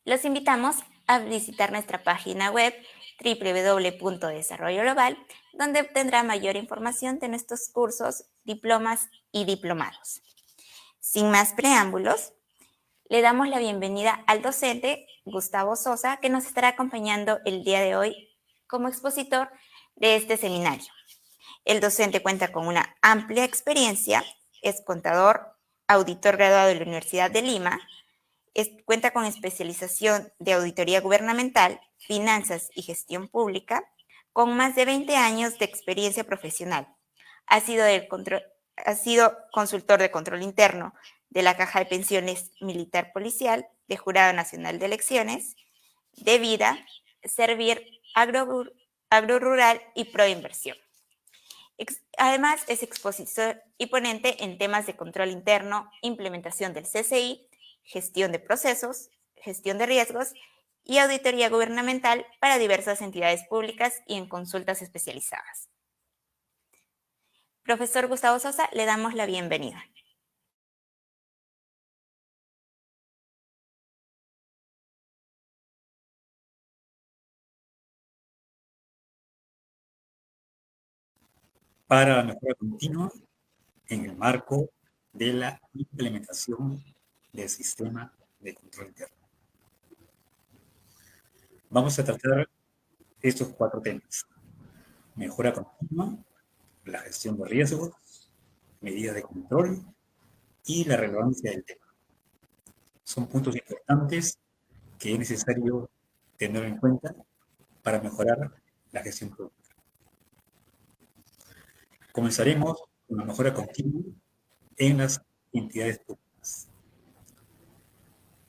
Los invitamos a visitar nuestra página web www.desarrolloglobal, donde obtendrá mayor información de nuestros cursos, diplomas y diplomados. Sin más preámbulos, le damos la bienvenida al docente Gustavo Sosa, que nos estará acompañando el día de hoy como expositor de este seminario. El docente cuenta con una amplia experiencia, es contador, auditor graduado de la Universidad de Lima, cuenta con especialización de auditoría gubernamental, finanzas y gestión pública, con más de 20 años de experiencia profesional. Ha sido consultor de control interno de la Caja de Pensiones Militar Policial, de Jurado Nacional de Elecciones, de Vida, Servir, Agrorural y Proinversión. Además, es expositor y ponente en temas de control interno, implementación del CCI, gestión de procesos, gestión de riesgos y auditoría gubernamental para diversas entidades públicas y en consultas especializadas. Profesor Gustavo Sosa, le damos la bienvenida. Para la mejora continua en el marco de la implementación del sistema de control interno. Vamos a tratar estos 4 temas: mejora continua, la gestión de riesgos, medidas de control y la relevancia del tema. Son puntos importantes que es necesario tener en cuenta para mejorar la gestión pública. Comenzaremos con la mejora continua en las entidades públicas.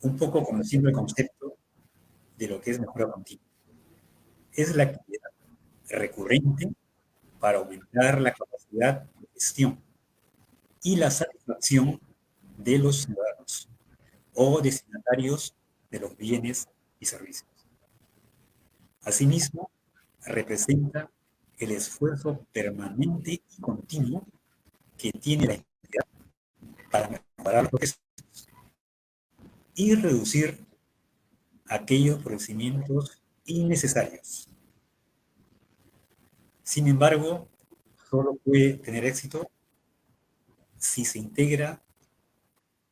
Un poco conociendo el concepto de lo que es mejora continua. Es la actividad recurrente para aumentar la capacidad de gestión y la satisfacción de los ciudadanos o destinatarios de los bienes y servicios. Asimismo, representa el esfuerzo permanente y continuo que tiene la entidad para mejorar los procesos y reducir aquellos procedimientos innecesarios. Sin embargo, solo puede tener éxito si se integra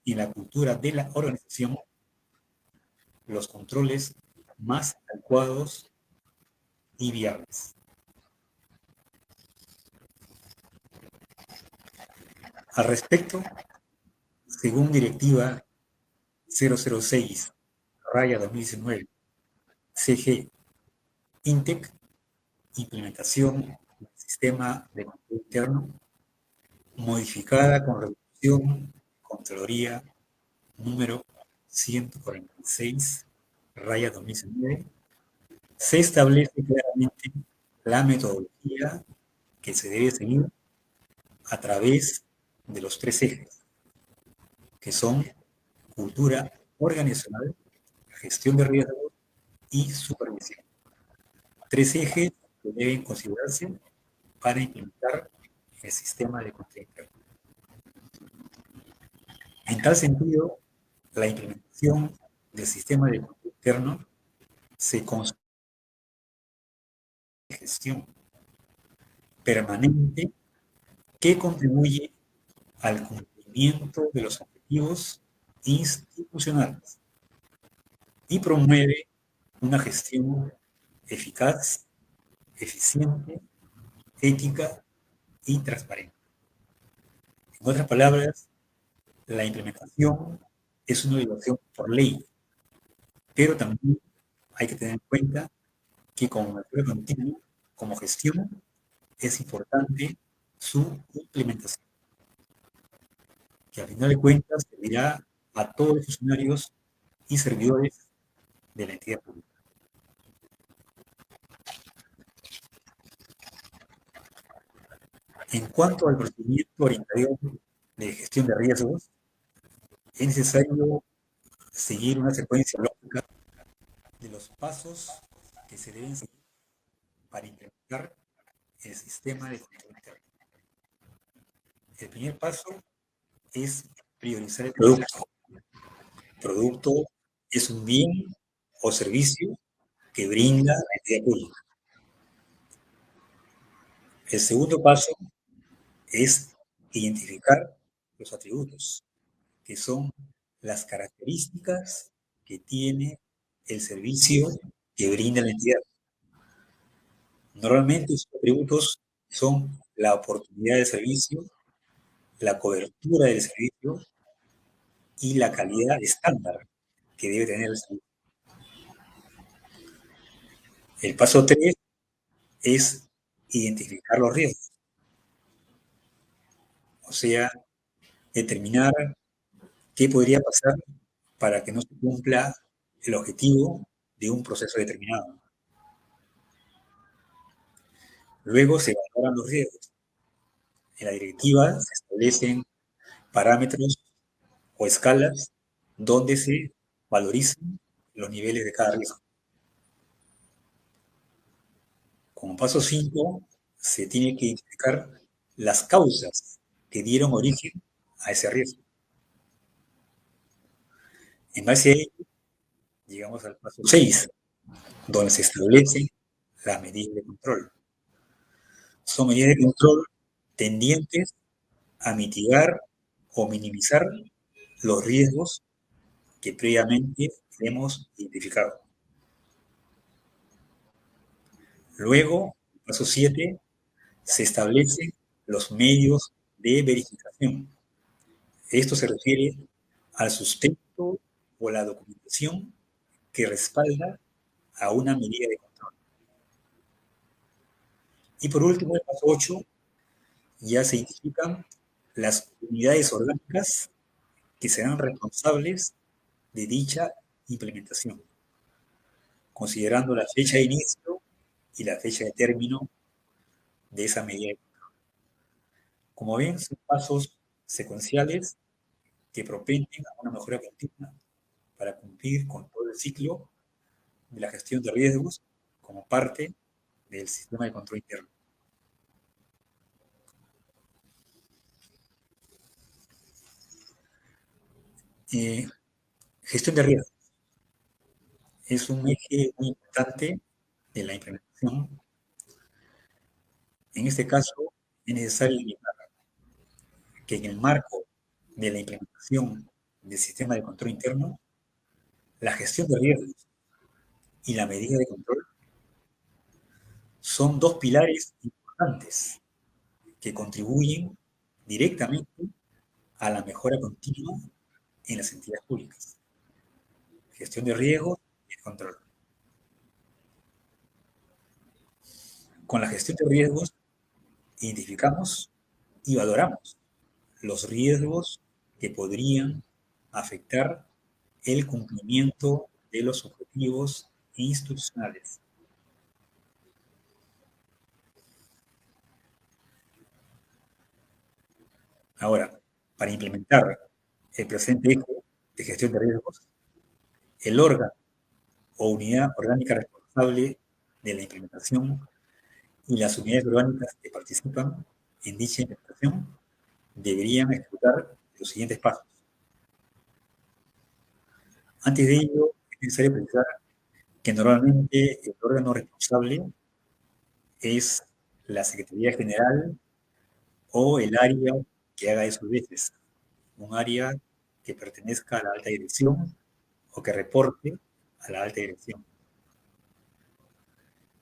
en la cultura de la organización los controles más adecuados y viables. Al respecto, según Directiva 006/2019 CG INTEC, implementación del sistema de control interno, modificada con resolución Contraloría número 146/2019, se establece claramente la metodología que se debe seguir a través de los 3 ejes, que son cultura organizacional, gestión de riesgos y supervisión. 3 ejes que deben considerarse para implementar el sistema de control interno. En tal sentido, la implementación del sistema de control interno se construye en gestión permanente que contribuye al cumplimiento de los objetivos institucionales y promueve una gestión eficaz, eficiente, ética y transparente. En otras palabras, la implementación es una obligación por ley, pero también hay que tener en cuenta que como mejora continua, como gestión, es importante su implementación, que al final de cuentas servirá a todos los funcionarios y servidores de la entidad pública. En cuanto al procedimiento orientador de gestión de riesgos, es necesario seguir una secuencia lógica de los pasos que se deben seguir para implementar el sistema de control interno. El primer paso es priorizar el producto. El producto es un bien o servicio que brinda la entidad pública. El segundo paso es identificar los atributos, que son las características que tiene el servicio que brinda la entidad. Normalmente esos atributos son la oportunidad del servicio, la cobertura del servicio y la calidad estándar que debe tener el servicio. El paso 3 es identificar los riesgos, o sea, determinar qué podría pasar para que no se cumpla el objetivo de un proceso determinado. Luego se valoran los riesgos. En la directiva se establecen parámetros o escalas donde se valorizan los niveles de cada riesgo. Como paso 5, se tiene que identificar las causas que dieron origen a ese riesgo. En base a ello, llegamos al paso 6, donde se establecen las medidas de control. Son medidas de control tendientes a mitigar o minimizar los riesgos que previamente hemos identificado. Luego, paso 7, se establecen los medios de verificación. Esto se refiere al sustento o la documentación que respalda a una medida de control. Y por último, el paso 8, ya se identifican las unidades orgánicas que serán responsables de dicha implementación, considerando la fecha de inicio y la fecha de término de esa medida de control. Como ven, son pasos secuenciales que propenden a una mejora continua para cumplir con todo el ciclo de la gestión de riesgos como parte del sistema de control interno. Gestión de riesgos es un eje muy importante de la implementación. En este caso, es necesario indicar que en el marco de la implementación del sistema de control interno, la gestión de riesgos y la medida de control son dos pilares importantes que contribuyen directamente a la mejora continua en las entidades públicas. Gestión de riesgos y control. Con la gestión de riesgos identificamos y valoramos los riesgos que podrían afectar el cumplimiento de los objetivos institucionales. Ahora, para implementar el presente eje de gestión de riesgos, el órgano o unidad orgánica responsable de la implementación y las unidades orgánicas que participan en dicha implementación deberían ejecutar los siguientes pasos. Antes de ello, es necesario precisar que normalmente el órgano responsable es la Secretaría General o el área que haga esos veces, un área que pertenezca a la alta dirección o que reporte a la alta dirección.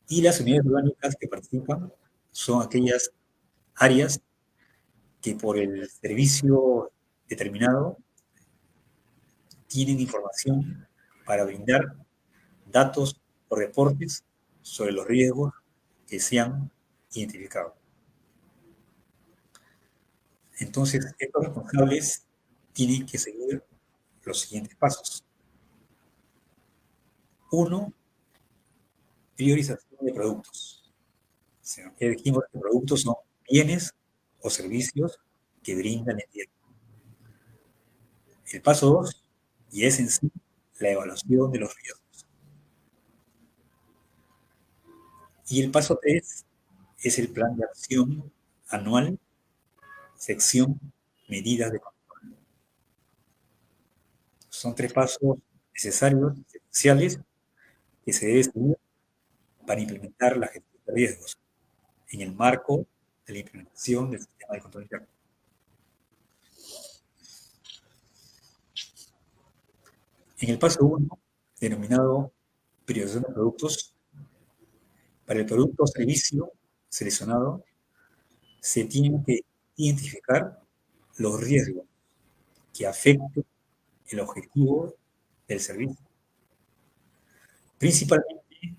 Y las unidades orgánicas que participan son aquellas áreas que por el servicio determinado tienen información para brindar datos o reportes sobre los riesgos que se han identificado. Entonces, estos responsables tienen que seguir los siguientes pasos. 1, priorización de productos. O sea, ya dijimos que productos son bienes o servicios que brinda la entidad. El paso 2, y es en sí la evaluación de los riesgos. Y el paso 3 es el plan de acción anual, sección medidas de control. Son 3 pasos necesarios, esenciales, que se debe seguir para implementar la gestión de riesgos en el marco de la implementación del sistema de control interno. En el paso 1, denominado priorización de productos, para el producto o servicio seleccionado, se tienen que identificar los riesgos que afecten el objetivo del servicio, principalmente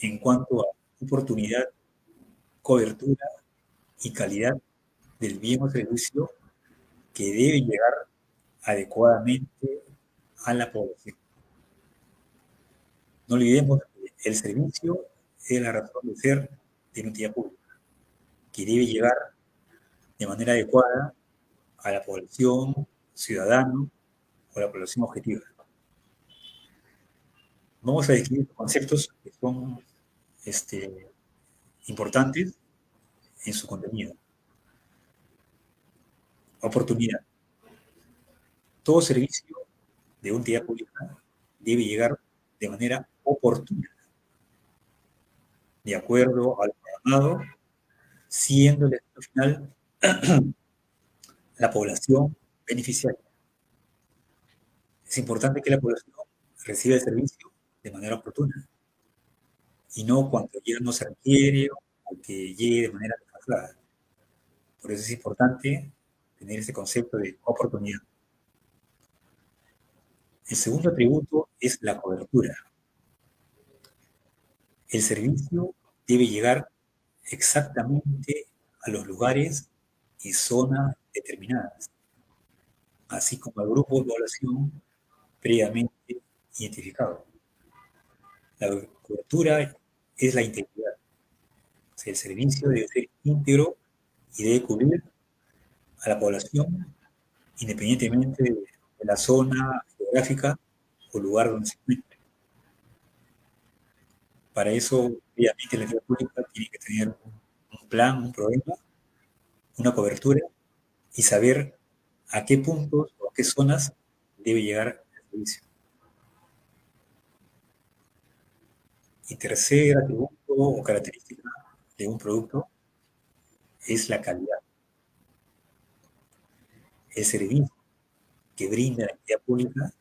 en cuanto a oportunidad, cobertura y calidad del bien o servicio que debe llegar adecuadamente a la población. No olvidemos que el servicio es la razón de ser de una entidad pública, que debe llegar de manera adecuada a la población, ciudadano o la población objetiva. Vamos a describir conceptos que son importantes en su contenido. Oportunidad. Todo servicio de una entidad pública debe llegar de manera oportuna, de acuerdo al programado, siendo el destino final la población beneficiaria. Es importante que la población reciba el servicio de manera oportuna y no cuando ya no se requiere o que llegue de manera desfasada. Por eso es importante tener ese concepto de oportunidad. El segundo atributo es la cobertura. El servicio debe llegar exactamente a los lugares y zonas determinadas, así como al grupo de población previamente identificado. La cobertura es la integridad. O sea, el servicio debe ser íntegro y debe cubrir a la población independientemente de la zona geográfica o lugar donde se encuentre. Para eso, obviamente, la entidad pública tiene que tener un plan, un programa, una cobertura y saber a qué puntos o a qué zonas debe llegar el servicio. Y tercer atributo o característica de un producto es la calidad. El servicio que brinda la entidad pública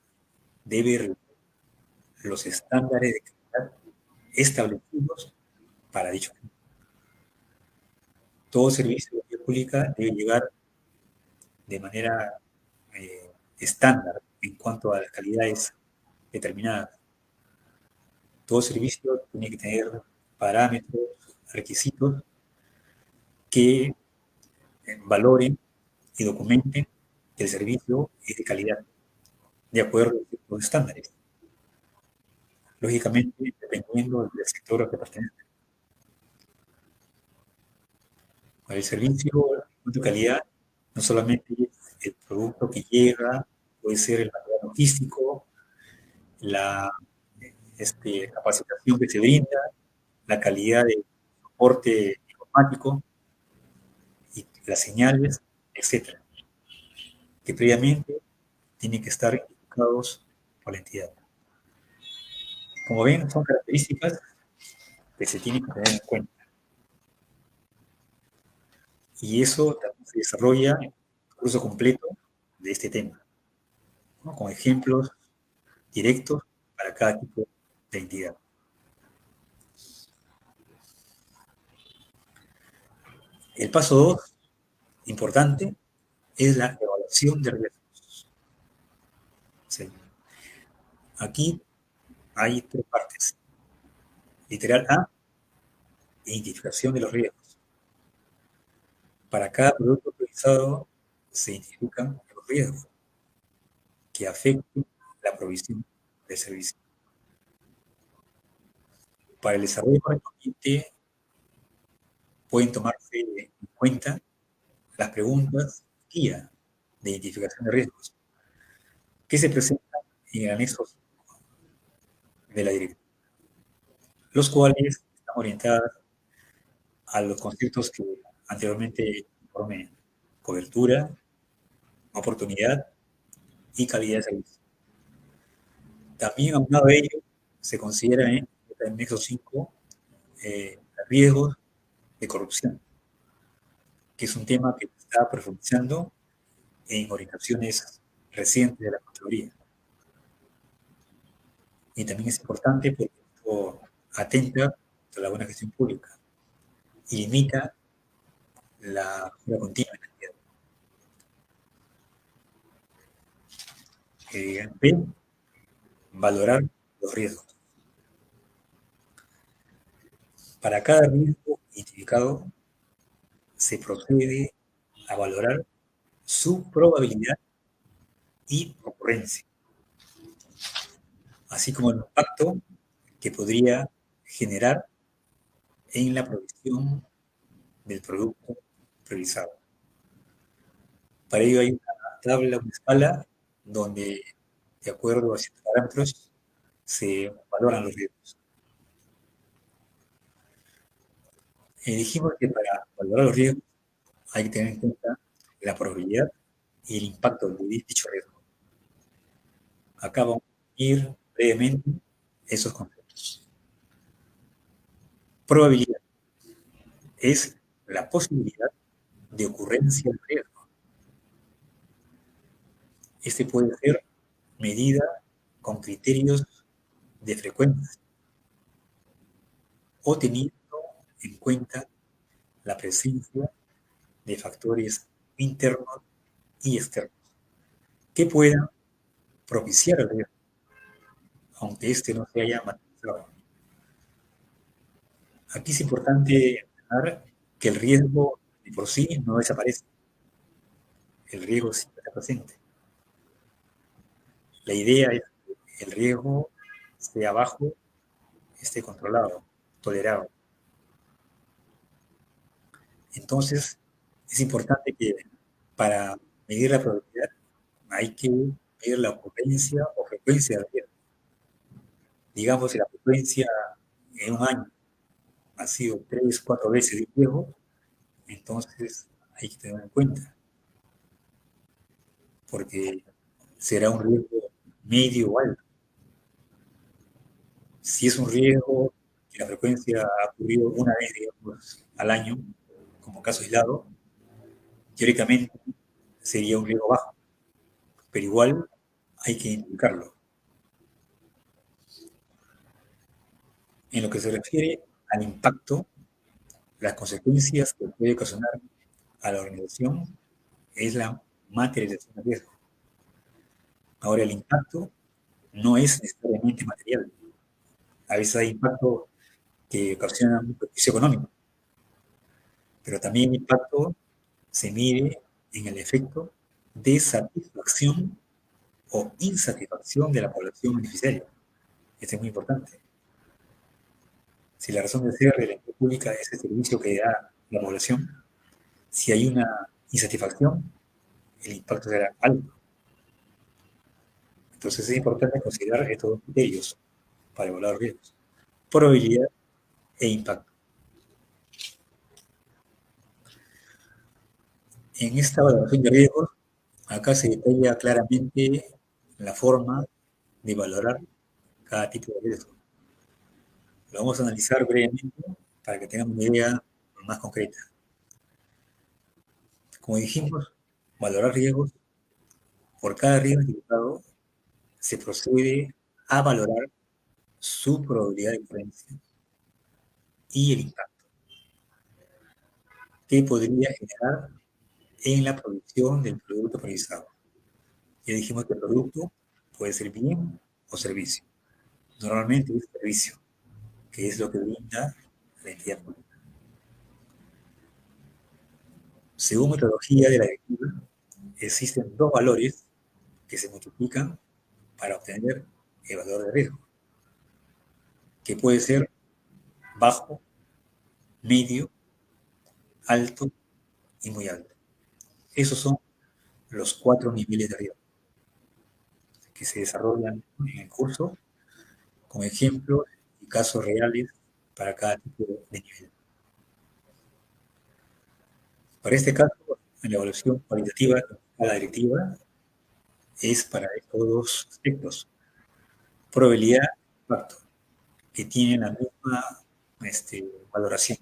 debe reunir los estándares de calidad establecidos para dicho fin. Todo servicio de entidad pública debe llegar de manera estándar en cuanto a las calidades determinadas. Todo servicio tiene que tener parámetros, requisitos que valoren y documenten que el servicio es de calidad, de acuerdo a los estándares. Lógicamente, dependiendo del sector al que pertenece. Para el servicio de calidad, no solamente el producto que llega, puede ser el material logístico, la capacitación que se brinda, la calidad de soporte informático y las señales, etcétera, que previamente tienen que estar identificados por la entidad. Como ven, son características que se tienen que tener en cuenta. Y eso también se desarrolla en el curso completo de este tema, ¿no? Con ejemplos directos para cada tipo de entidad. El paso 2, importante, es la evaluación de riesgos. Sí. Aquí hay tres partes. Literal A, identificación de los riesgos. Para cada producto priorizado se identifican los riesgos que afecten la provisión del servicio. Para el desarrollo correspondiente pueden tomarse en cuenta las preguntas guía de identificación de riesgos que se presentan en el anexo de la directiva, los cuales están orientadas a los conceptos que anteriormente informé: cobertura, oportunidad y calidad de servicio. También, aunado a ello, se considera en Nexo 5, riesgos de corrupción, que es un tema que está profundizando en orientaciones recientes de la Contraloría. Y también es importante porque esto atenta contra la buena gestión pública y limita la mejora continua en la entidad. B, valorar los riesgos. Para cada riesgo identificado, se procede a valorar su probabilidad y ocurrencia, así como el impacto que podría generar en la provisión del producto priorizado. Para ello hay una tabla, una escala, donde, de acuerdo a ciertos parámetros, se valoran los riesgos. Dijimos que para valorar los riesgos hay que tener en cuenta la probabilidad y el impacto de dicho riesgo. Acá vamos a ir brevemente esos conceptos. Probabilidad es la posibilidad de ocurrencia del riesgo. Este puede ser medida con criterios de frecuencia o teniendo en cuenta la presencia de factores internos y externos que puedan propiciar el riesgo, aunque éste no se haya materializado. Aquí es importante mencionar que el riesgo de por sí no desaparece. El riesgo siempre está presente. La idea es que el riesgo esté abajo, esté controlado, tolerado. Entonces, es importante que para medir la probabilidad hay que medir la ocurrencia o frecuencia del riesgo. Digamos, si la frecuencia en un año ha sido 3, 4 veces el riesgo, entonces hay que tenerlo en cuenta, porque será un riesgo medio o alto. Si es un riesgo que la frecuencia ha ocurrido una vez, digamos, al año, como caso aislado, teóricamente sería un riesgo bajo, pero igual hay que indicarlo. En lo que se refiere al impacto, las consecuencias que puede ocasionar a la organización es la materialización del riesgo. Ahora, el impacto no es necesariamente material. A veces hay impacto que ocasiona un beneficio económico, pero también el impacto se mide en el efecto de satisfacción o insatisfacción de la población beneficiaria. Esto es muy importante. Si la razón de ser de la entidad pública es el servicio que da la población, si hay una insatisfacción, el impacto será alto. Entonces es importante considerar estos dos criterios para evaluar riesgos: probabilidad e impacto. En esta evaluación de riesgos, acá se detalla claramente la forma de valorar cada tipo de riesgo. Lo vamos a analizar brevemente para que tengamos una idea más concreta. Como dijimos, valorar riesgos, por cada riesgo identificado se procede a valorar su probabilidad de ocurrencia y el impacto que podría generar en la provisión del producto priorizado. Ya dijimos que el producto puede ser bien o servicio. Normalmente es servicio, que es lo que brinda la entidad pública. Según metodología de la directiva, existen dos valores que se multiplican para obtener el valor de riesgo, que puede ser bajo, medio, alto y muy alto. Esos son los 4 niveles de riesgo que se desarrollan en el curso, con ejemplos y casos reales para cada tipo de nivel. Para este caso, la evaluación cualitativa de la directiva es para estos dos aspectos: probabilidad e impacto. que tienen la misma valoración.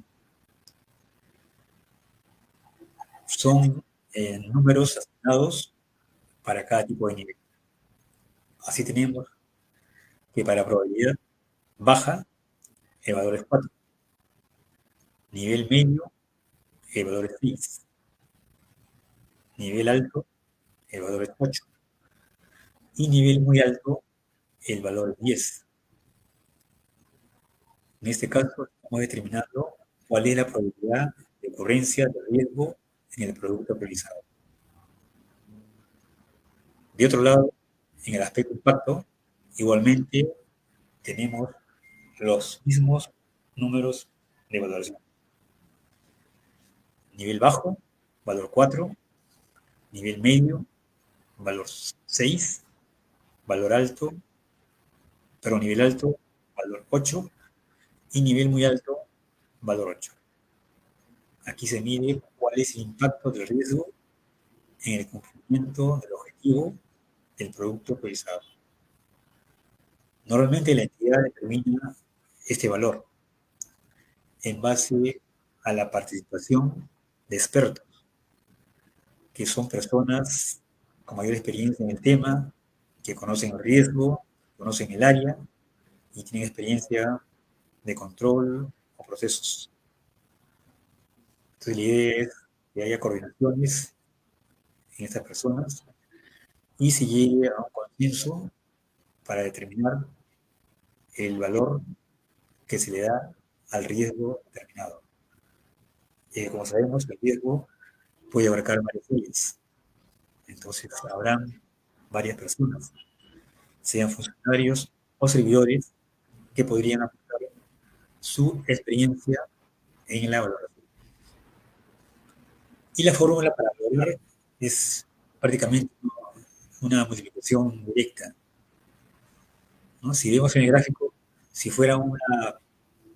Son números asignados para cada tipo de nivel. Así tenemos que para probabilidad baja, el valor es 4. Nivel medio, el valor es 6. Nivel alto, el valor es 8. Y nivel muy alto, el valor es 10. En este caso, estamos determinando cuál es la probabilidad de ocurrencia de riesgo en el producto priorizado. De otro lado, en el aspecto impacto, igualmente tenemos los mismos números de valoración. Nivel bajo, valor 4. Nivel medio, valor 6. Valor alto, nivel alto, valor 8. Y nivel muy alto, valor 8. Aquí se mide cuál es el impacto del riesgo en el cumplimiento del objetivo del producto priorizado. Normalmente la entidad determina este valor en base a la participación de expertos, que son personas con mayor experiencia en el tema, que conocen el riesgo, conocen el área y tienen experiencia de control o procesos. Entonces la idea es que haya coordinaciones en estas personas y se llegue a un consenso para determinar el valor que se le da al riesgo determinado. Como sabemos, el riesgo puede abarcar varias áreas. Entonces, habrán varias personas, sean funcionarios o servidores, que podrían aportar su experiencia en la valoración. Y la fórmula para valorar es prácticamente una multiplicación directa, ¿no? Si vemos en el gráfico, si fuera un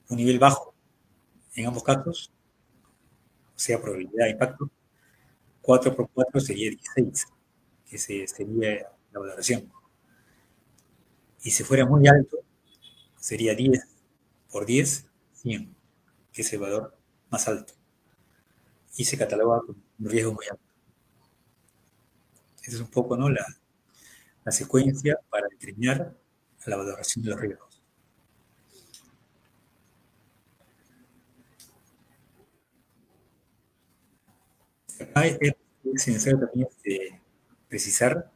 nivel bajo en ambos casos, o sea, probabilidad de impacto, 4 por 4 sería 16, que sería la valoración. Y si fuera muy alto, sería 10 por 10, 100, que es el valor más alto. Y se cataloga como un riesgo muy alto. Esa es un poco, ¿no?, la secuencia para determinar la valoración de los riesgos. Acá es necesario también precisar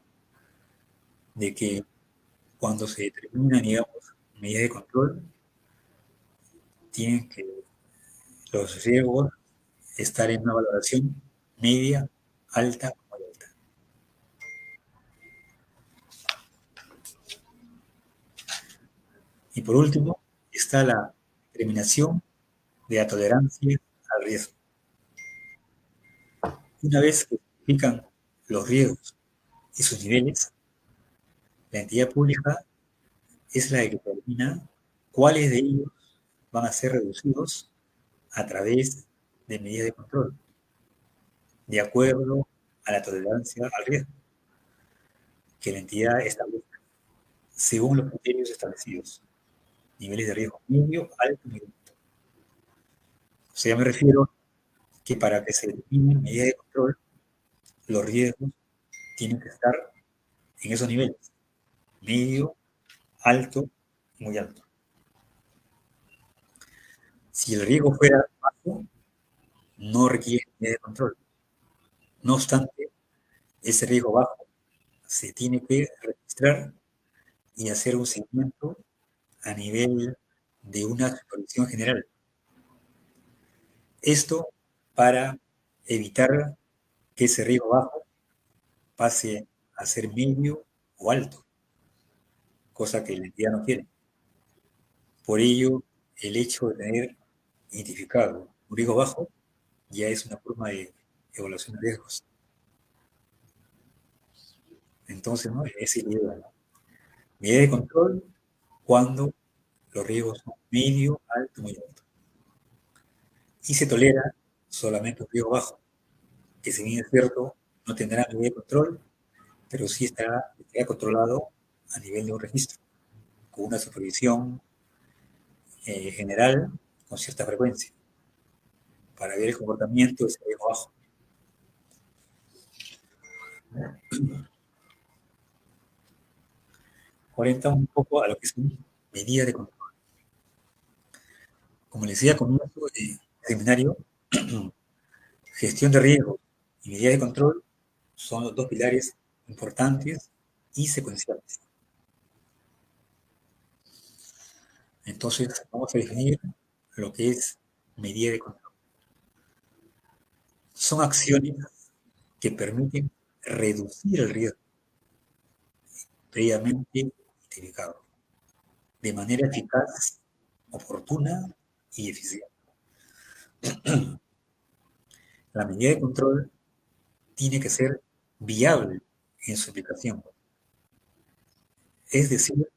de que cuando se determinan, digamos, medidas de control, tienen que los riesgos estar en una valoración media, alta o muy alta. Y por último, está la determinación de la tolerancia al riesgo. Una vez que se identifican los riesgos y sus niveles, la entidad pública es la que determina cuáles de ellos van a ser reducidos a través de medidas de control, de acuerdo a la tolerancia al riesgo que la entidad establezca, según los criterios establecidos. Niveles de riesgo medio, alto y alto. O sea, me refiero que para que se determinen medidas de control, los riesgos tienen que estar en esos niveles, medio, alto, muy alto. Si el riesgo fuera bajo, no requiere medidas de control. No obstante, ese riesgo bajo se tiene que registrar y hacer un seguimiento a nivel de una supervisión general. Esto para evitar que ese riesgo bajo pase a ser medio o alto, cosa que la entidad no quiere. Por ello, el hecho de tener identificado un riesgo bajo ya es una forma de evaluación de riesgos. Entonces, ¿no?, esa es la idea, ¿no? Medida de control cuando los riesgos son medio, alto, muy alto. Y se tolera solamente un riesgo bajo, que si bien es cierto, no tendrá medida de control, pero sí estará controlado a nivel de un registro, con una supervisión general con cierta frecuencia para ver el comportamiento de ese riesgo bajo. Ahora entramos un poco a lo que son medidas de control. Como les decía al comienzo del seminario, gestión de riesgo y medidas de control son los dos pilares importantes y secuenciales. Entonces, vamos a definir lo que es medida de control. Son acciones que permiten reducir el riesgo previamente identificado de manera eficaz, oportuna y eficiente. La medida de control tiene que ser viable en su aplicación, es decir,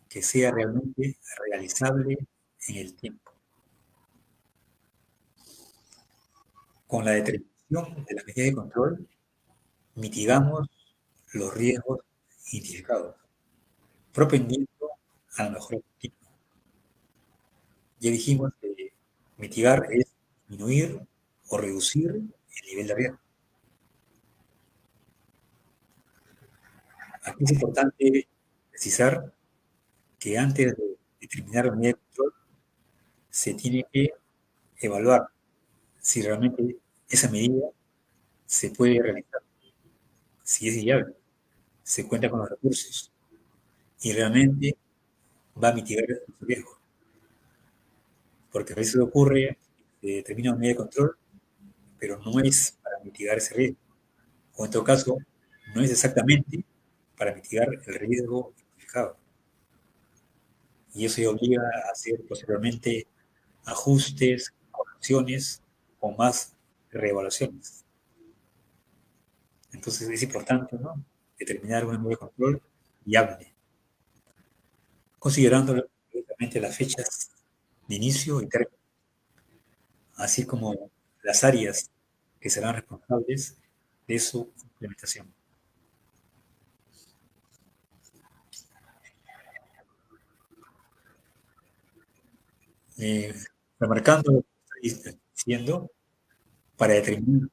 que sea realmente realizable en el tiempo. Con la determinación de la medida de control, mitigamos los riesgos identificados, propendiendo a la mejora continua. Ya dijimos que mitigar es disminuir o reducir el nivel de riesgo. Aquí es importante precisar que antes de determinar la medida de control, se tiene que evaluar si realmente esa medida se puede realizar, si es viable, se cuenta con los recursos y realmente va a mitigar el riesgo. Porque a veces ocurre que se determina una medida de control, pero no es para mitigar ese riesgo. O en todo caso, no es exactamente para mitigar el riesgo identificado. Y eso ya obliga a hacer posteriormente ajustes, correcciones o más reevaluaciones. Entonces es importante, ¿no?, determinar una medida de control viable, considerando lógicamente las fechas de inicio y término, así como las áreas que serán responsables de su implementación. Eh, Remarcando lo que estoy diciendo, para determinar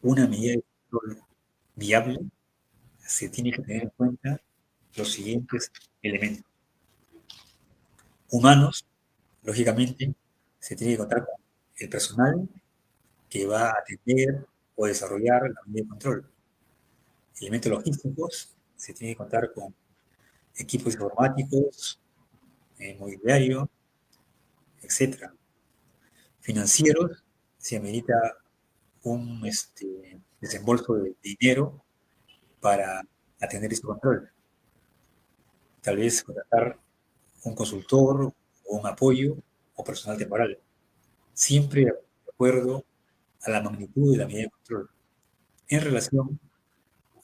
una medida de control viable, se tiene que tener en cuenta los siguientes elementos. Humanos, lógicamente, se tiene que contar con el personal que va a atender o desarrollar la medida de control. Elementos logísticos, se tiene que contar con equipos informáticos, mobiliario, etcétera. Financieros, se amerita un desembolso de dinero para atender ese control. Tal vez contratar un consultor o un apoyo o personal temporal, siempre de acuerdo a la magnitud de la medida de control en relación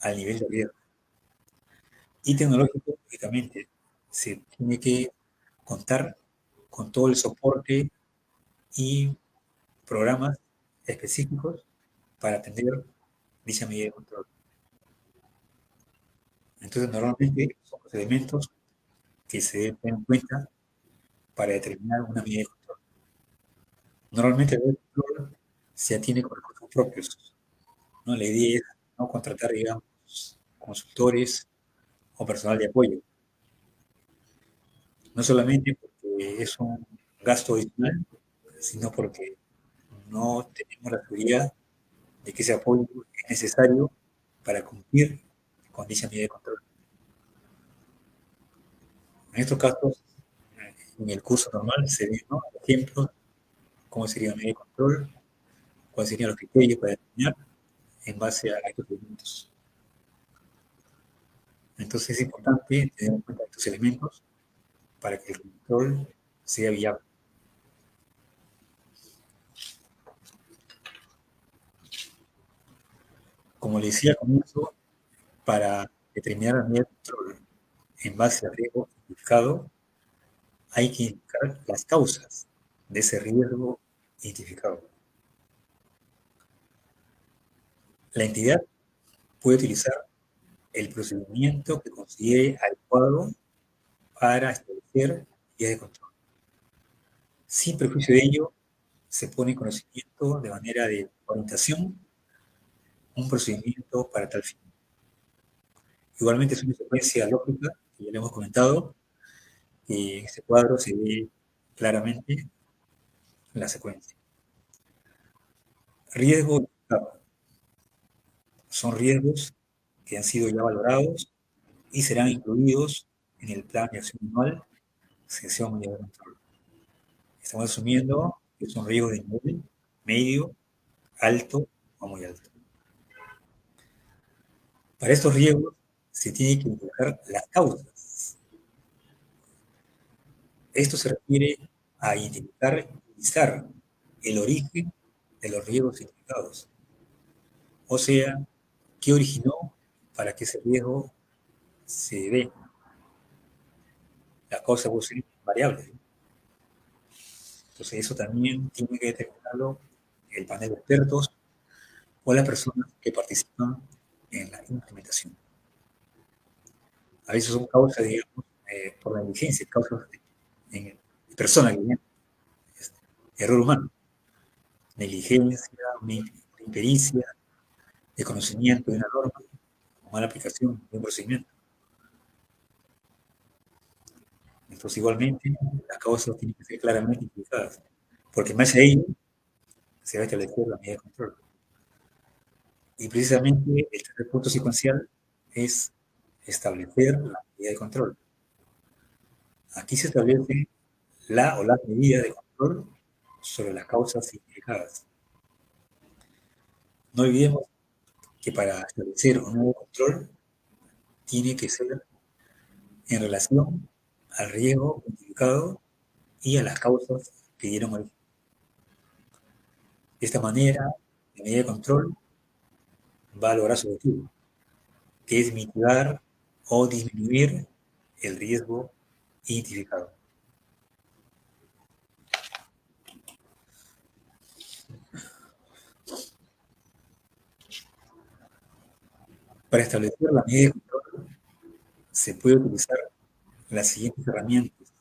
al nivel de riesgo. Y tecnológico, lógicamente, se tiene que contar con todo el soporte y programas específicos para atender dicha medida de control. Entonces, normalmente son los elementos que se deben tener en cuenta para determinar una medida de control. Normalmente el control se atiende con recursos propios, ¿no? La idea es no contratar, digamos, consultores o personal de apoyo, no solamente porque es un gasto adicional, sino porque no tenemos la seguridad de que ese apoyo es necesario para cumplir con dicha medida de control. En estos casos, en el curso normal se ven, ¿no?, ejemplos, cómo sería una medida de control, cuáles serían los criterios para determinar en base a estos elementos. Entonces es importante tener en cuenta estos elementos para que el control sea viable. Como le decía al comienzo, para determinar la medida de control en base al riesgo identificado, hay que indicar las causas de ese riesgo identificado. La entidad puede utilizar el procedimiento que considere adecuado para establecer medidas de control. Sin perjuicio de ello, se pone en conocimiento de manera de orientación un procedimiento para tal fin. Igualmente es una secuencia lógica, que ya le hemos comentado, y en este cuadro se ve claramente la secuencia. Riesgo y etapa. Son riesgos que han sido ya valorados y serán incluidos en el plan de acción anual, sección de control. Estamos asumiendo que son riesgos de nivel medio, alto o muy alto. Para estos riesgos se tiene que buscar las causas. Esto se refiere a identificar y analizar el origen de los riesgos identificados. O sea, qué originó para que ese riesgo se dé. La causa puede ser variable. Entonces eso también tiene que determinarlo el panel de expertos o las personas que participan en la implementación. A veces son causas, digamos, por la negligencia, causas en persona, error humano, negligencia, una impericia, desconocimiento de una norma, o mala aplicación de un procedimiento. Entonces, igualmente, las causas tienen que ser claramente identificadas, porque en base a ello se va a establecer la medida de control. Y precisamente el tercer punto secuencial es establecer la medida de control. Aquí se establece la o las medidas de control sobre las causas identificadas. No olvidemos que para establecer un nuevo control tiene que ser en relación al riesgo identificado y a las causas que dieron origen. De esta manera, la medida de control va a lograr su objetivo, que es mitigar o disminuir el riesgo identificado. Para establecer la medida de control se puede utilizar las siguientes herramientas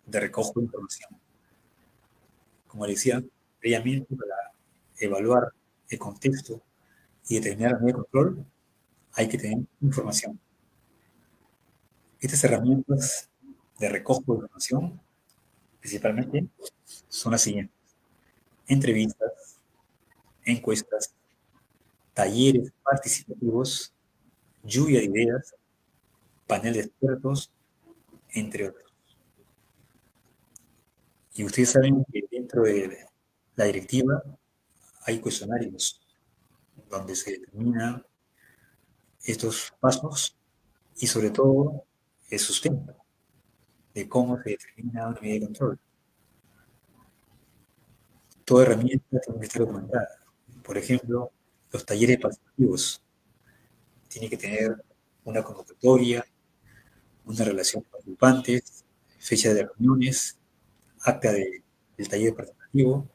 de recojo de información. Como decía previamente, para evaluar el contexto y determinar la medida de control, hay que tener información. Estas herramientas de recojo de información, principalmente, son las siguientes: entrevistas, encuestas, talleres participativos, lluvia de ideas, panel de expertos, entre otros. Y ustedes saben que dentro de la directiva hay cuestionarios donde se determinan estos pasos y sobre todo el sustento de cómo se determina una medida de control. Toda herramienta tiene que estar documentada. Por ejemplo, los talleres participativos tienen que tener una convocatoria, una relación con participantes, fecha de reuniones, acta del taller participativo,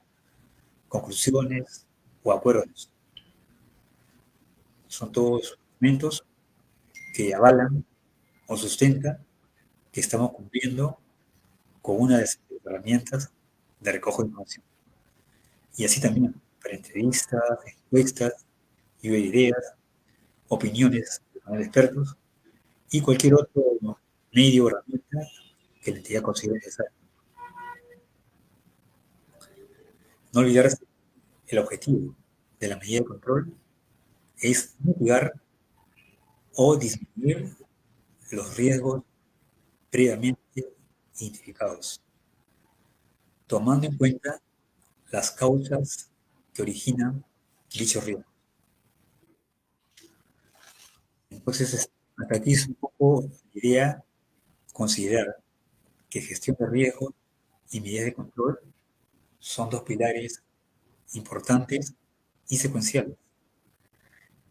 conclusiones o acuerdos. Son todos documentos que avalan o sustentan que estamos cumpliendo con una de las herramientas de recojo de información. Y así también para entrevistas, encuestas, lluvia de ideas, opiniones de expertos y cualquier otro medio o herramienta que la entidad considere necesario. No olvidarse, el objetivo de la medida de control es mitigar o disminuir los riesgos previamente identificados, tomando en cuenta las causas que originan dichos riesgos. Entonces, hasta aquí es un poco la idea considerar que gestión de riesgos y medidas de control son dos pilares importantes y secuenciales,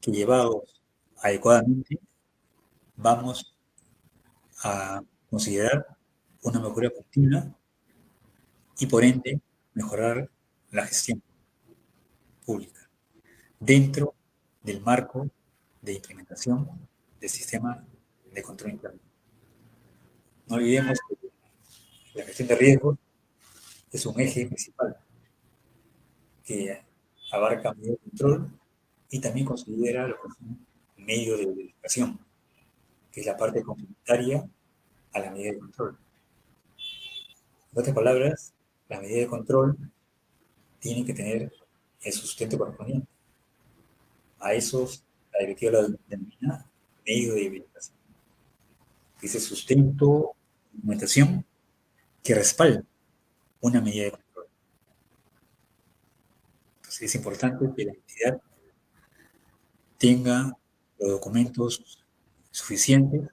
que llevados adecuadamente vamos a considerar una mejora continua y por ende mejorar la gestión pública dentro del marco de implementación del sistema de control interno. No olvidemos que la gestión de riesgos es un eje principal que abarca medio de control y también considera lo que es un medio de verificación, que es la parte complementaria a la medida de control. En otras palabras, la medida de control tiene que tener el sustento correspondiente. A esos, la directiva lo denomina medio de verificación. Dice sustento, documentación que respalda una medida de control. Entonces es importante que la entidad tenga los documentos suficientes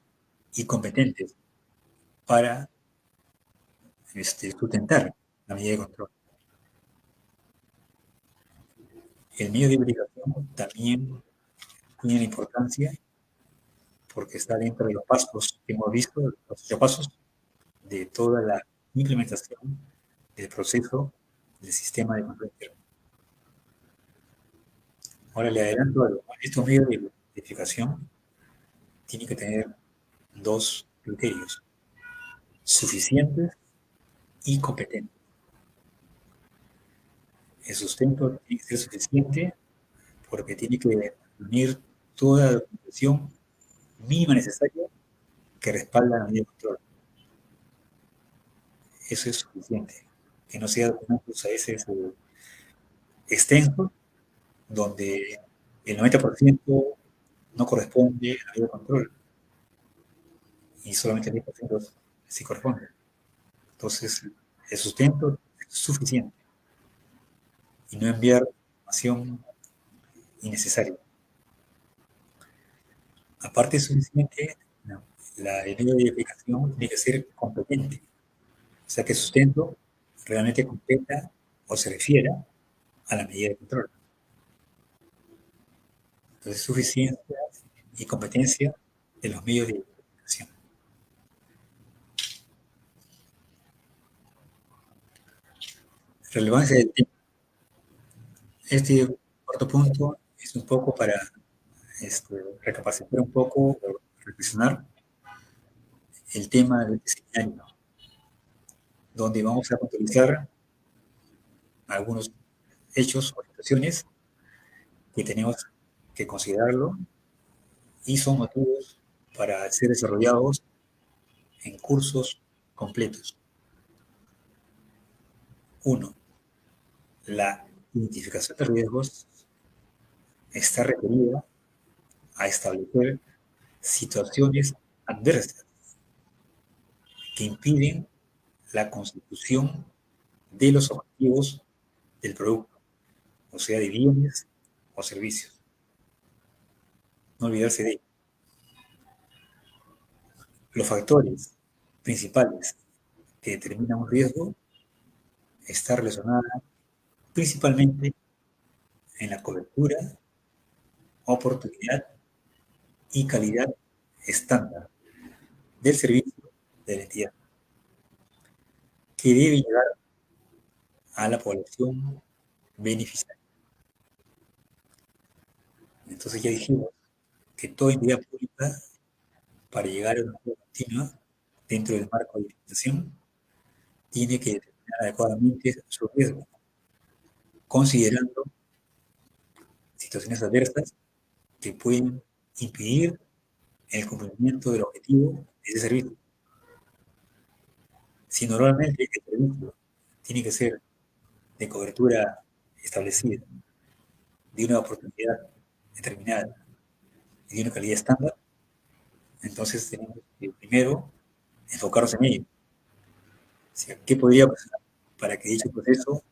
y competentes para sustentar la medida de control. El medio de verificación también tiene importancia porque está dentro de los pasos que hemos visto, los 8 pasos de toda la implementación del proceso del sistema de control interno. Ahora le adelanto algo. Estos medios de verificación tienen que tener dos criterios: suficientes y competentes. El sustento tiene que ser suficiente porque tiene que reunir toda la documentación mínima necesaria que respalda la medida de control. Eso es suficiente. Que no sea documentos a veces extensos, donde el 90% no corresponde a la medida de control y solamente el 10% sí corresponde. Entonces, el sustento es suficiente y no enviar información innecesaria. Aparte de suficiente, no, el medio de aplicación tiene que ser competente. O sea, que el sustento realmente completa o se refiera a la medida de control. Entonces, suficiencia y competencia de los medios de identificación. Relevancia del tema. Este cuarto punto es un poco para recapacitar un poco, reflexionar el tema del escenario, donde vamos a puntualizar algunos hechos o situaciones que tenemos que considerarlo y son motivos para ser desarrollados en cursos completos. 1. La identificación de riesgos está referida a establecer situaciones adversas que impiden la consecución de los objetivos del producto, o sea, de bienes o servicios. No olvidarse de ello. Los factores principales que determinan un riesgo están relacionados principalmente en la cobertura, oportunidad y calidad estándar del servicio de la entidad, que debe llegar a la población beneficiaria. Entonces ya dijimos que toda entidad pública, para llegar a una mejora continua dentro del marco de implementación, tiene que determinar adecuadamente su riesgo, considerando situaciones adversas que pueden impedir el cumplimiento del objetivo de ese servicio. Si normalmente el servicio tiene que ser de cobertura establecida, de una oportunidad determinada y de una calidad estándar, entonces tenemos que primero enfocarnos en ello. O sea, ¿qué podría pasar para que dicho proceso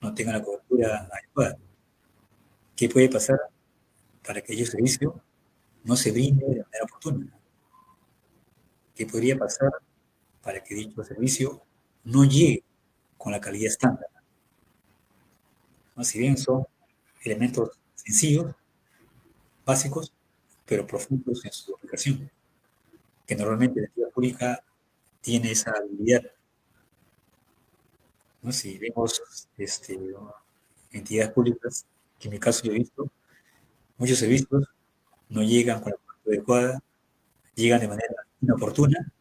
no tenga la cobertura adecuada? ¿Qué puede pasar para que dicho servicio no se brinde de manera oportuna? ¿Qué podría pasar para que dicho servicio no llegue con la calidad estándar? ¿No? Si bien son elementos sencillos, básicos, pero profundos en su aplicación, que normalmente la entidad pública tiene esa habilidad. ¿No? Si vemos entidades públicas, que en mi caso yo he visto, muchos servicios no llegan con la cobertura adecuada, llegan de manera inoportuna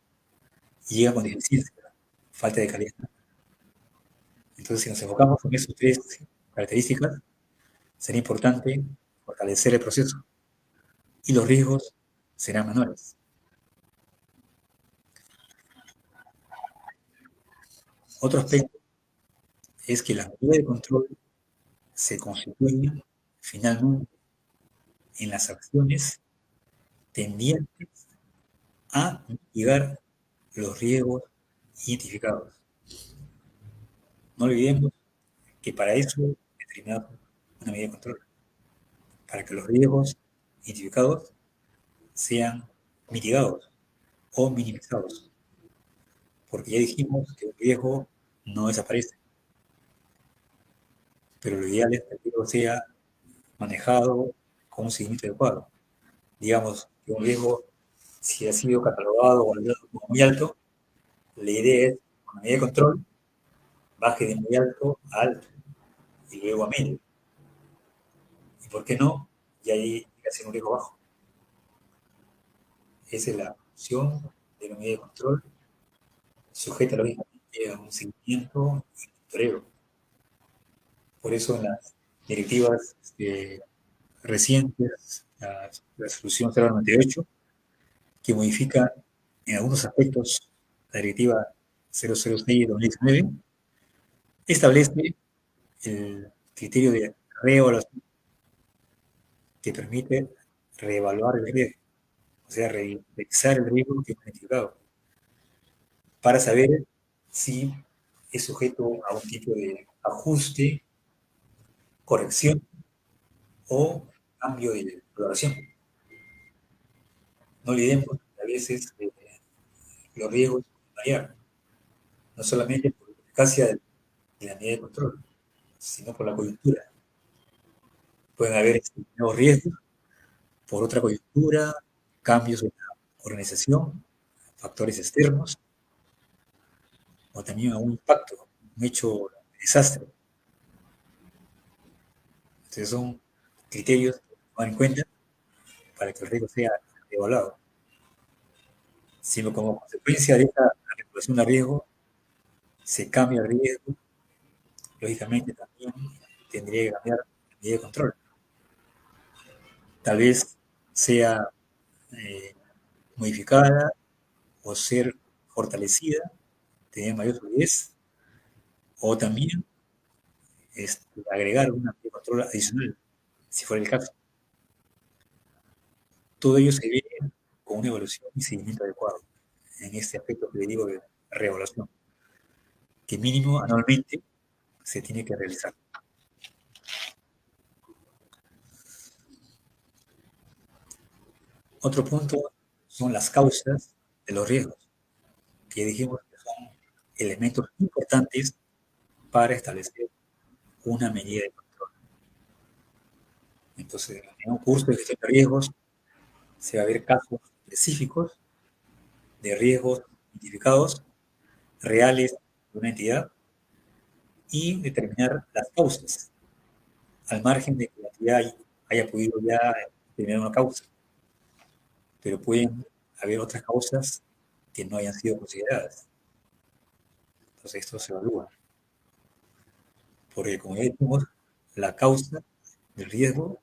y llegan con deficiencia, falta de calidad. Entonces, si nos enfocamos en esas tres características, será importante fortalecer el proceso y los riesgos serán menores. Otro aspecto es que las medidas de control se constituyen finalmente en las acciones tendientes a mitigar los riesgos identificados. No olvidemos que para eso determinamos una medida de control, para que los riesgos identificados sean mitigados o minimizados, porque ya dijimos que el riesgo no desaparece, pero lo ideal es que el riesgo sea manejado con un seguimiento adecuado. Digamos que un riesgo, si ha sido catalogado o valorado como muy alto, la idea es, con la medida de control, baje de muy alto a alto y luego a medio. ¿Y por qué no? Y ahí llega a ser un riesgo bajo. Esa es la función de la medida de control, sujeta lógicamente a un seguimiento y monitoreo. Por eso en las directivas recientes, la resolución 098, que modifica en algunos aspectos la directiva 006 de 2019, establece el criterio de reevaluación que permite reevaluar el riesgo, o sea, revisar el riesgo que hemos identificado, para saber si es sujeto a un tipo de ajuste, corrección o cambio de valoración. No olvidemos que a veces los riesgos pueden variar, no solamente por la eficacia de la medida de control, sino por la coyuntura. Pueden haber nuevos riesgos por otra coyuntura, cambios en la organización, factores externos, o también a un impacto, un hecho de desastre. Entonces son criterios que tomar en cuenta para que el riesgo sea evaluado. Sino como consecuencia de esta regulación de riesgo, se cambia el riesgo, lógicamente también tendría que cambiar la medida de control. Tal vez sea eh, modificada o ser fortalecida, tener mayor solidez, o también agregar una medida de control adicional, si fuera el caso. Todo ello se ve con una evaluación y seguimiento adecuado en este aspecto que le digo de reevaluación, que mínimo anualmente se tiene que realizar. Otro punto son las causas de los riesgos, que dijimos que son elementos importantes para establecer una medida de control. Entonces, en un curso de gestión de riesgos se va a ver casos específicos de riesgos identificados, reales de una entidad, y determinar las causas, al margen de que la entidad haya podido ya determinar una causa, pero pueden haber otras causas que no hayan sido consideradas. Entonces, esto se evalúa. Porque, como ya dijimos, la causa del riesgo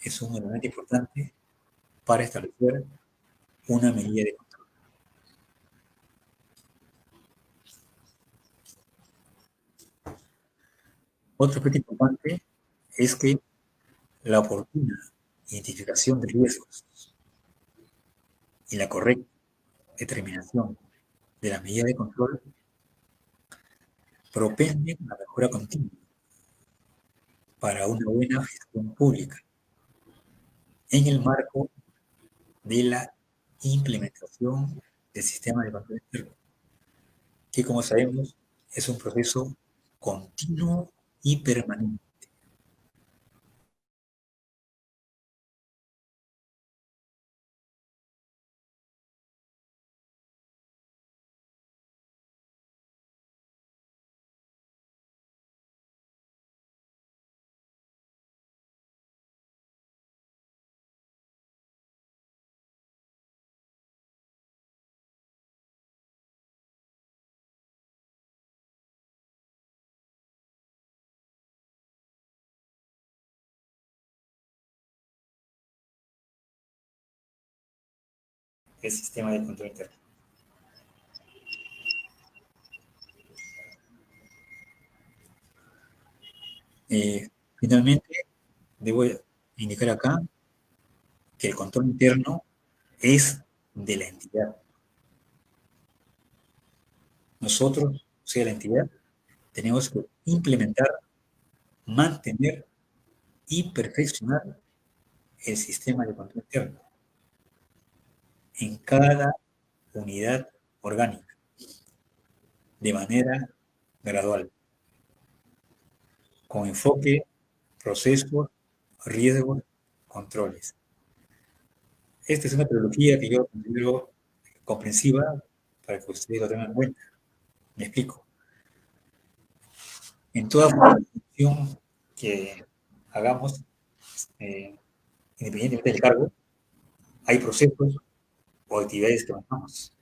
es un elemento importante para establecer una medida de control. Otro aspecto importante es que la oportuna identificación de riesgos y la correcta determinación de la medida de control propenden a la mejora continua para una buena gestión pública en el marco de la implementación del sistema de control externo, que como sabemos es un proceso continuo y permanente. el sistema de control interno. Finalmente, debo indicar acá que el control interno es de la entidad. Nosotros, o sea, la entidad, tenemos que implementar, mantener y perfeccionar el sistema de control interno en cada unidad orgánica, de manera gradual, con enfoque, procesos, riesgos, controles. Esta es una tecnología que yo considero comprensiva para que ustedes lo tengan en cuenta. Me explico. En toda función que hagamos, eh, independientemente del cargo, hay procesos o actividades que manejamos,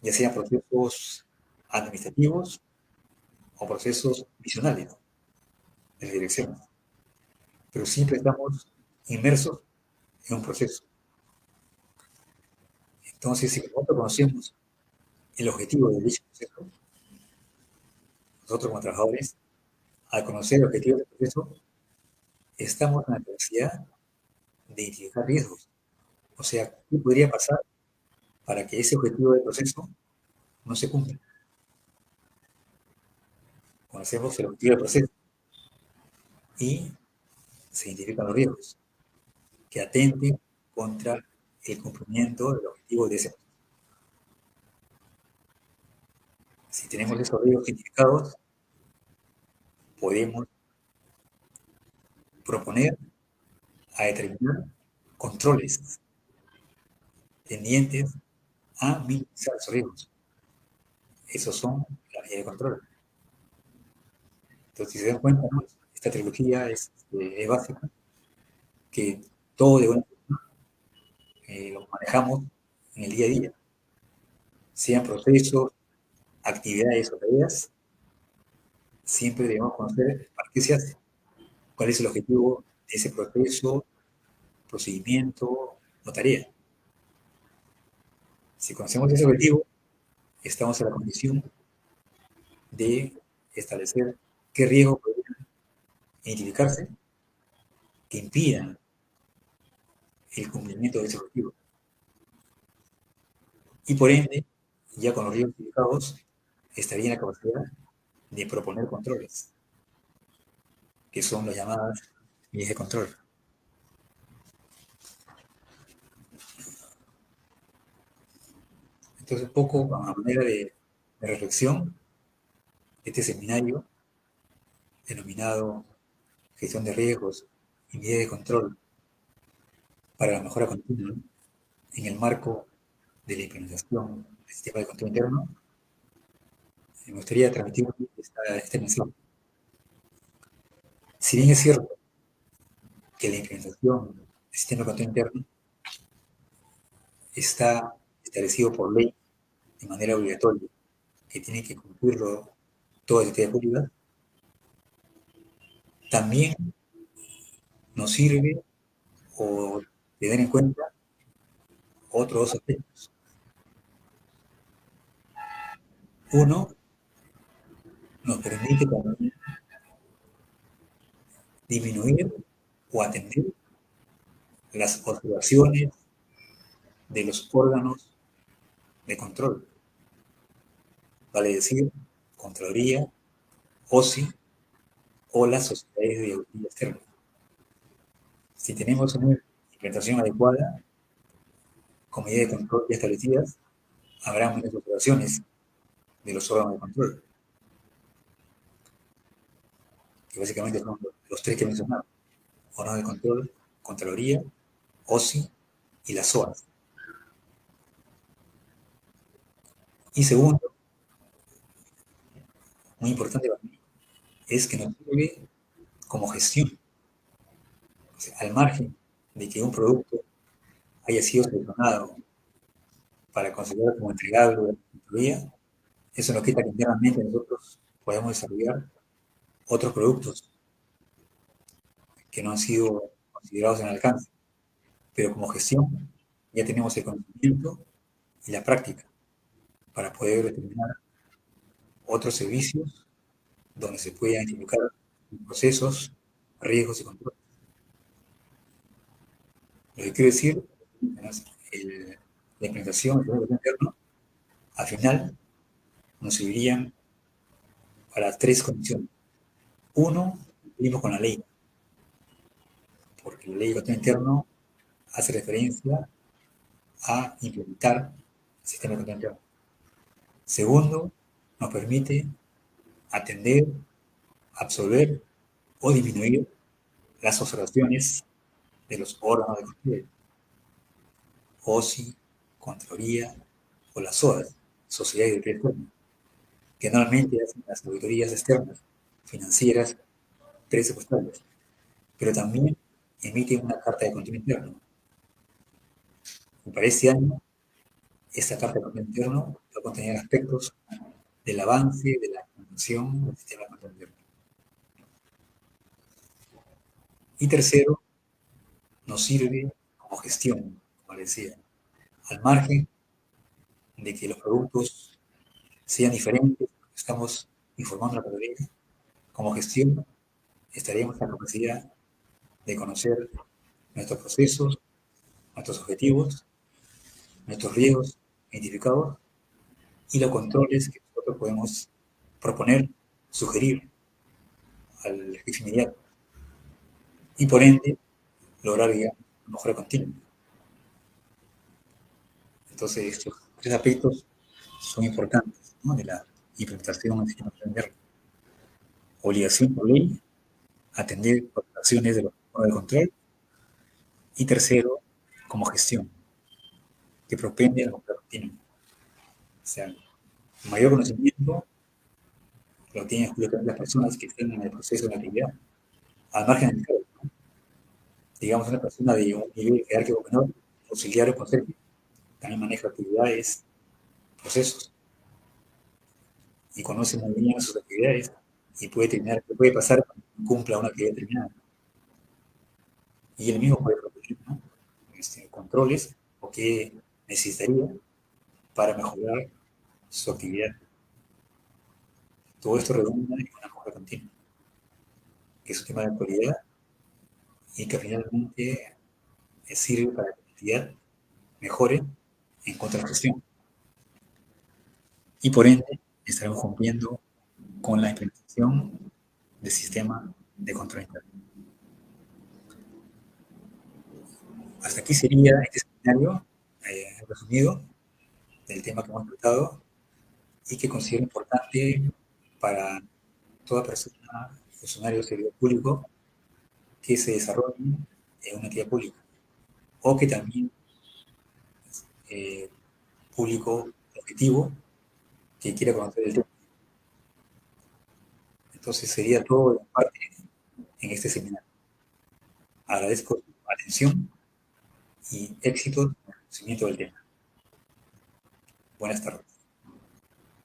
ya sean procesos administrativos o procesos visionales de dirección. Pero siempre estamos inmersos en un proceso. Entonces, si nosotros conocemos el objetivo de dicho proceso, nosotros como trabajadores, al conocer el objetivo del proceso, estamos en la capacidad de identificar riesgos. O sea, ¿qué podría pasar para que ese objetivo del proceso no se cumpla? Conocemos el objetivo del proceso y se identifican los riesgos que atenten contra el cumplimiento del objetivo de ese proceso. Si tenemos esos riesgos identificados, podemos proponer a determinar controles tendientes a minimizar los riesgos. Esos son las medidas de control. Entonces, si se dan cuenta, ¿no? Esta trilogía es básica, que todo de una forma lo manejamos en el día a día, sean procesos, actividades o tareas, siempre debemos conocer para qué se hace, cuál es el objetivo de ese proceso, procedimiento o tarea. Si conocemos ese objetivo, estamos en la condición de establecer qué riesgos podrían identificarse que impidan el cumplimiento de ese objetivo. Y por ende, ya con los riesgos identificados, estaría en la capacidad de proponer controles, que son las llamadas medidas de control. Entonces, un poco a manera de reflexión, este seminario denominado Gestión de Riesgos y Medidas de Control para la Mejora Continua en el marco de la implementación del sistema de control interno, me gustaría transmitir este mensaje. Si bien es cierto que la implementación del sistema de control interno está establecido por ley de manera obligatoria, que tiene que cumplirlo todas las entidades públicas, también nos sirve o tener en cuenta otros dos aspectos. Uno, nos permite también disminuir o atender las observaciones de los órganos de control, vale decir, Contraloría, OSI o las sociedades de auditoría externa. Si tenemos una implementación adecuada, con medidas de control ya establecidas, habrá menos observaciones de los órganos de control, que básicamente son los tres que he mencionado: órganos de control, Contraloría, OSI y las SOAS. Y segundo, muy importante para mí, es que nos sirve como gestión. O sea, al margen de que un producto haya sido seleccionado para considerar como entregable de la Contraloría, eso no quita que internamente nosotros podamos desarrollar otros productos que no han sido considerados en alcance. Pero como gestión, ya tenemos el conocimiento y la práctica para poder determinar otros servicios donde se puedan identificar procesos, riesgos y controles. Lo que quiero decir, la implementación del control interno, al final, nos servirían para tres condiciones. Uno, cumplimos con la ley, porque la ley de control interno hace referencia a implementar el sistema de control interno. Segundo, nos permite atender, absorber o disminuir las observaciones de los órganos de control, OSI, Contraloría o las SOAS, Sociedades de Interés Público, que normalmente hacen las auditorías externas, financieras, presupuestarias, pero también emiten una carta de control interno. Y para este año, esta carta de control interno va a contener aspectos del avance de la implementación del sistema de control interno. Y tercero, nos sirve como gestión, como les decía, al margen de que los productos sean diferentes, estamos informando a la Contraloría, como gestión estaríamos en la capacidad de conocer nuestros procesos, nuestros objetivos, nuestros riesgos identificados y los controles que nosotros podemos proponer, sugerir al jefe inmediato y por ende lograr ya una mejora continua. Entonces estos tres aspectos son importantes, ¿no?, de la implementación del sistema interno. Obligación por ley, atender las acciones de los órganos de control y tercero, como gestión, que propende a la mejora continua. O sea, mayor conocimiento lo tienen las personas que estén en el proceso de la actividad, al margen del cargo, ¿no? Digamos, una persona de un nivel jerárquico menor, auxiliar o conserje, también maneja actividades, procesos, y conoce muy bien sus actividades, y puede pasar cuando cumpla una actividad determinada. Y él mismo puede proponer, ¿no?, controles o qué necesitaría para mejorar su actividad. Todo esto redunda en una mejora continua, que es un tema de actualidad y que finalmente sirve para que la actividad mejore en contragestión. Y por ende, estaremos cumpliendo con la implementación del sistema de control interno. Hasta aquí sería este seminario resumido del tema que hemos tratado y que considero importante para toda persona, funcionario o servidor público que se desarrolle en una actividad pública o que también público objetivo que quiera conocer el tema. Entonces sería todo de mi parte en este seminario. Agradezco su atención y éxito en el conocimiento del tema. Buenas tardes.